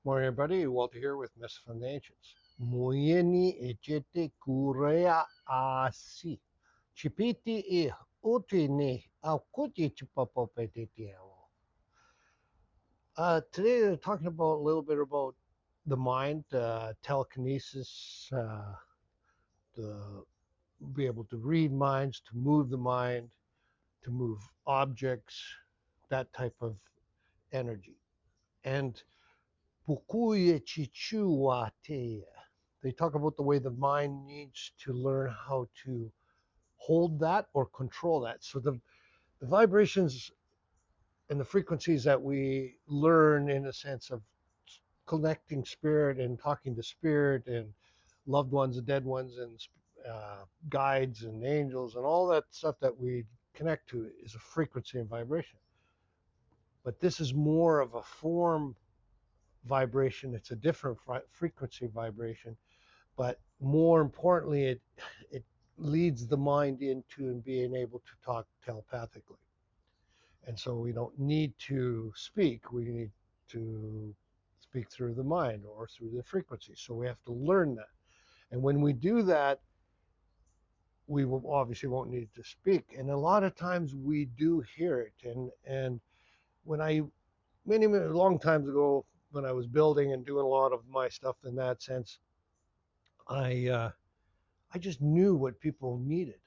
Morning, everybody. Walter here with Miss from the Ancients. Muyeni ejete kurea asi. Chipiti e uti ni akuti chipapopetitiao. Today, we're talking about a little bit about the mind, telekinesis, to be able to read minds, to move the mind, to move objects, that type of energy. And Pukuye Chichuate. They talk about the way the mind needs to learn how to hold that or control that. So the vibrations and the frequencies that we learn in a sense of connecting spirit and talking to spirit and loved ones and dead ones and guides and angels and all that stuff that we connect to is a frequency and vibration. But this is more of a form vibration. It's a different frequency vibration, but more importantly, it leads the mind into and being able to talk telepathically. And so we don't need to speak. We need to speak through the mind or through the frequency. So we have to learn that. And when we do that, we will obviously won't need to speak. And a lot of times we do hear it. And when I many long times ago when I was building and doing a lot of my stuff in that sense, I uh, I just knew what people needed.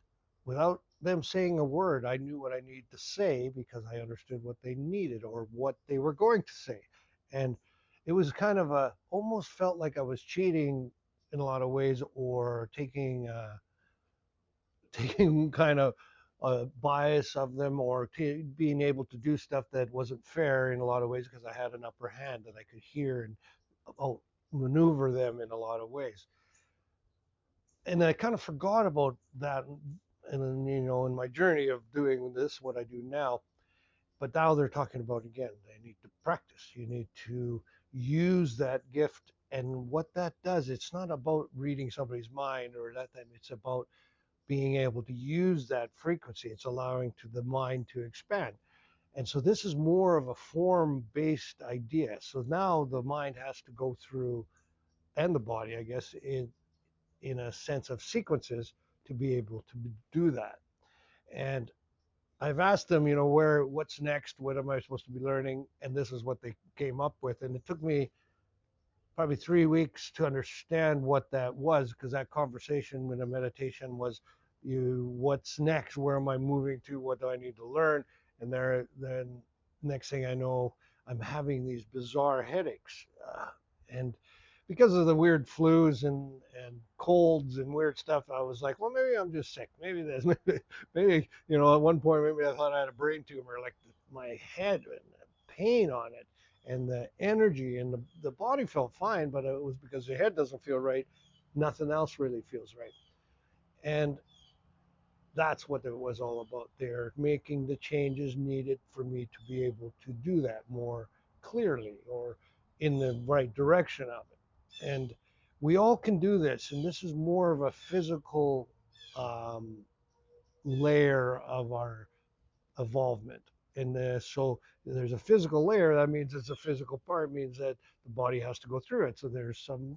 Without them saying a word, I knew what I needed to say because I understood what they needed or what they were going to say. And it was kind of almost felt like I was cheating in a lot of ways or taking kind of a bias of them or being able to do stuff that wasn't fair in a lot of ways because I had an upper hand that I could hear and maneuver them in a lot of ways. And I kind of forgot about that, and then in my journey of doing this, what I do now. But now they're talking about again. They need to practice. You need to use that gift, and what that does, it's not about reading somebody's mind or that thing. It's about being able to use that frequency. It's allowing to the mind to expand. And so this is more of a form-based idea. So now the mind has to go through, and the body, I guess, in a sense of sequences to be able to do that. And I've asked them, what's next? What am I supposed to be learning? And this is what they came up with. And it took me probably 3 weeks to understand what that was because that conversation with a meditation was what's next? Where am I moving to? What do I need to learn? And then next thing I know, I'm having these bizarre headaches. And because of the weird flus and colds and weird stuff, I was like, well, maybe I'm just sick. Maybe there's maybe at one point maybe I thought I had a brain tumor, like my head and pain on it, and the energy and the body felt fine, but it was because the head doesn't feel right. Nothing else really feels right, and that's what it was all about. They're making the changes needed for me to be able to do that more clearly or in the right direction of it. And we all can do this. And this is more of a physical um, layer of our involvement in this. So there's a physical layer. That means it's a physical part, means that the body has to go through it. So there's some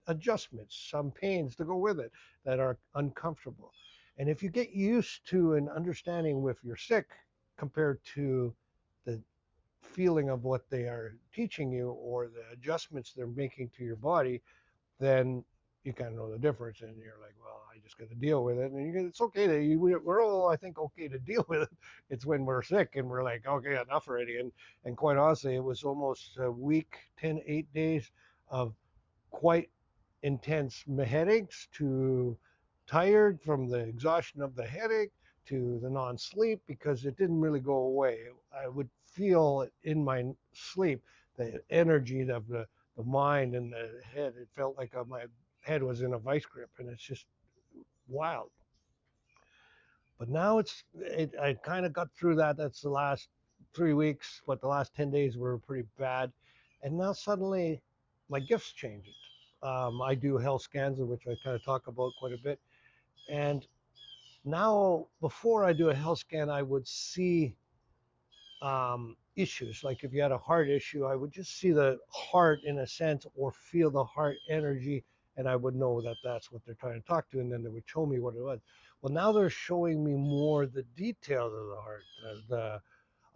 adjustments, some pains to go with it that are uncomfortable. And if you get used to an understanding if you're sick compared to the feeling of what they are teaching you or the adjustments they're making to your body, then you kind of know the difference and you're like, well, I just got to deal with it. And it's okay to, we're all, I think, okay to deal with it. It's when we're sick and we're like, okay, enough already. And quite honestly, it was almost a week, 10, 8 days of quite intense headaches to tired from the exhaustion of the headache to the non-sleep because it didn't really go away. I would feel in my sleep the energy of the mind and the head. It felt like my head was in a vice grip, and it's just wild. But now I kind of got through that. That's the last 3 weeks, but the last 10 days were pretty bad, and now suddenly my gifts changed. I do health scans, which I kind of talk about quite a bit, and now before I do a health scan, I would see issues. Like if you had a heart issue, I would just see the heart in a sense or feel the heart energy, and I would know that that's what they're trying to talk to, and then they would show me what it was. Well, now they're showing me more the details of the heart, the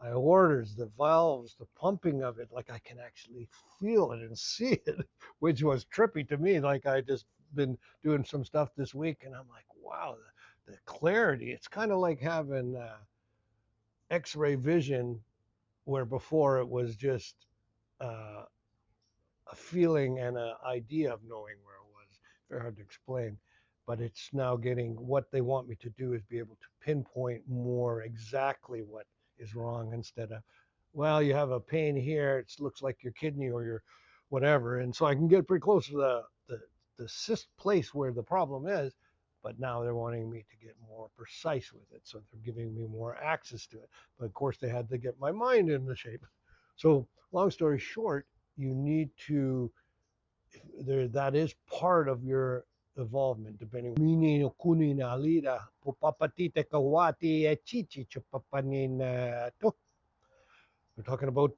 aortas, the valves, the pumping of it. Like I can actually feel it and see it, which was trippy to me. Like I just been doing some stuff this week, and I'm like, wow, the clarity. It's kind of like having X-ray vision, where before it was just uh, a feeling and an idea of knowing where it was. Very hard to explain, but it's now getting what they want me to do is be able to pinpoint more exactly what is wrong instead of, well, you have a pain here. It looks like your kidney or your whatever, and so I can get pretty close to the cyst place where the problem is. But now they're wanting me to get more precise with it, so they're giving me more access to it. But of course, they had to get my mind in the shape. So, long story short, you need to there that is part of your involvement depending we're talking about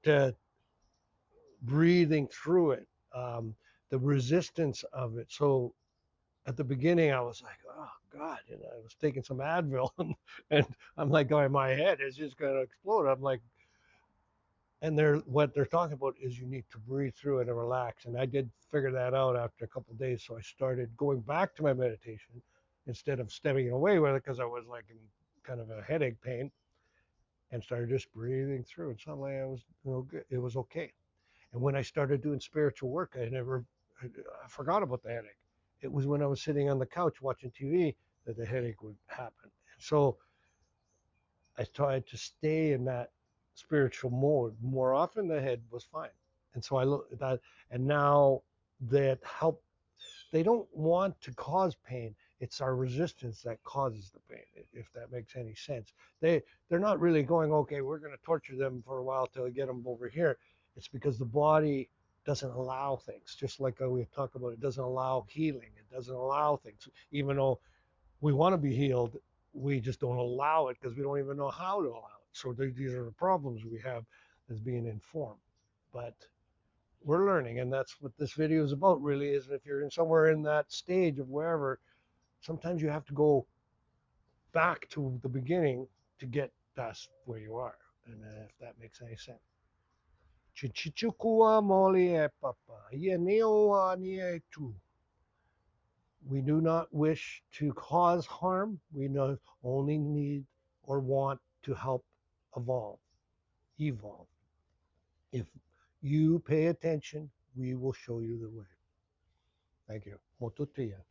breathing through it, the resistance of it. So at the beginning I was like, oh god, and I was taking some Advil and I'm like going, my head is just going to explode. I'm like, and they're what they're talking about is you need to breathe through it and relax, and I did figure that out after a couple of days. So I started going back to my meditation instead of stepping away with it because I was like in kind of a headache pain, and started just breathing through, and suddenly I was, it was okay. And when I started doing spiritual work, I forgot about the headache. It was when I was sitting on the couch watching TV that the headache would happen. And so I tried to stay in that spiritual mode more often. The head was fine, and so I look at that, and now that help. They don't want to cause pain. It's our resistance that causes the pain. If that makes any sense, they're not really going, okay, we're going to torture them for a while till we get them over here. It's because the body doesn't allow things. Just like we talk about, it doesn't allow healing. It doesn't allow things, even though we want to be healed, we just don't allow it because we don't even know how to allow it. So these are the problems we have as being informed. But we're learning, and that's what this video is about. Really, is if you're in somewhere in that stage of wherever, sometimes you have to go back to the beginning to get past where you are, and if that makes any sense. Chichichukua moli e papa, ie tu. We do not wish to cause harm. We only need or want to help evolve. Evolve. If you pay attention, we will show you the way. Thank you. Motutia.